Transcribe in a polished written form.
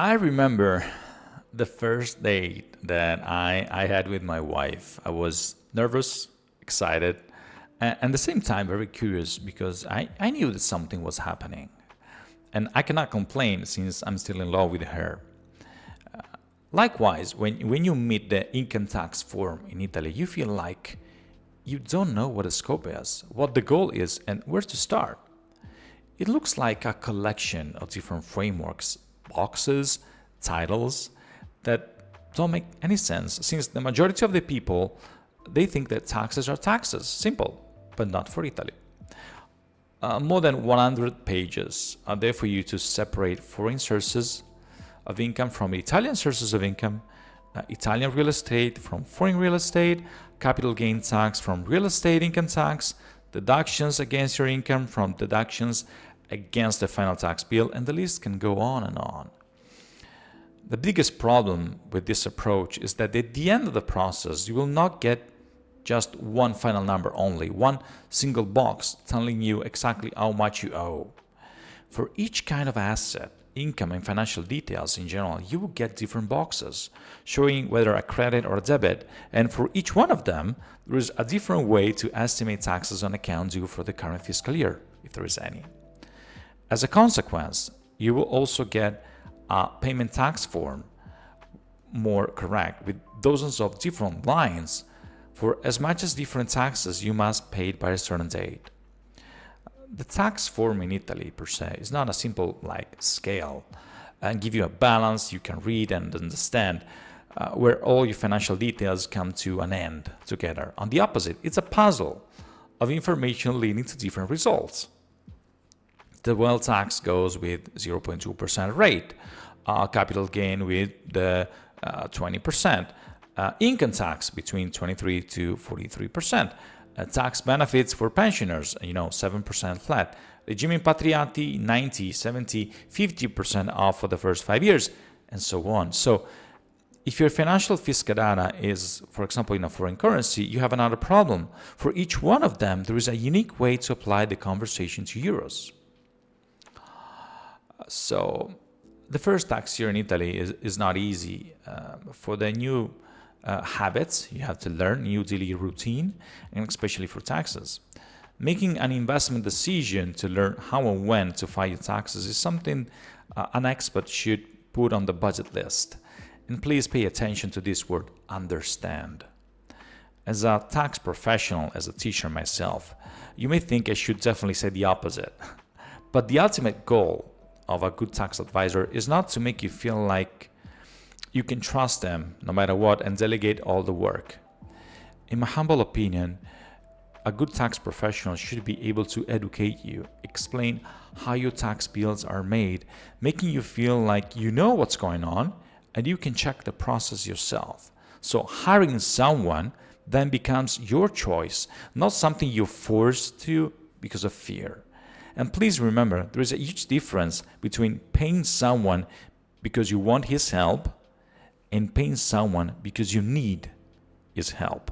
I remember the first date that I had with my wife. I was nervous, excited, and at the same time very curious because I knew that something was happening. And I cannot complain since I'm still in love with her. Likewise, when you meet the income tax form in Italy, you feel like you don't know what the scope is, what the goal is, and where to start. It looks like a collection of different frameworks, boxes, titles that don't make any sense since the majority of the people they think that taxes are taxes, simple, but not for Italy. More than 100 pages are there for you to separate foreign sources of income from Italian sources of income, Italian real estate from foreign real estate, capital gain tax from real estate income tax, deductions against your income from deductions against the final tax bill, and the list can go on and on. The biggest problem with this approach is that at the end of the process, you will not get just one final number only, one single box telling you exactly how much you owe. For each kind of asset, income, and financial details in general, you will get different boxes showing whether a credit or a debit, and for each one of them, there is a different way to estimate taxes on account due for the current fiscal year, if there is any. As a consequence, you will also get a payment tax form, more correct, with dozens of different lines for as much as different taxes you must pay by a certain date. The tax form in Italy per se is not a simple scale and give you a balance you can read and understand where all your financial details come to an end together. On the opposite, it's a puzzle of information leading to different results. The wealth tax goes with 0.2% rate, capital gain with the 20%, income tax between 23 to 43%, tax benefits for pensioners, 7% flat, regime impatriati 90, 70, 50% off for the first 5 years, and so on. So if your financial fiscal data is, for example, in a foreign currency, you have another problem. For each one of them, there is a unique way to apply the conversion to euros. So the first tax year in Italy is not easy. For the new habits, you have to learn new daily routine, and especially for taxes. Making an investment decision to learn how and when to file your taxes is something an expert should put on the budget list. And please pay attention to this word, understand. As a tax professional, as a teacher myself, you may think I should definitely say the opposite. But the ultimate goal of a good tax advisor is not to make you feel like you can trust them no matter what and delegate all the work. In my humble opinion, a good tax professional should be able to educate you, explain how your tax bills are made, making you feel like you know what's going on and you can check the process yourself. So hiring someone then becomes your choice, not something you're forced to because of fear. And please remember, there is a huge difference between paying someone because you want his help and paying someone because you need his help.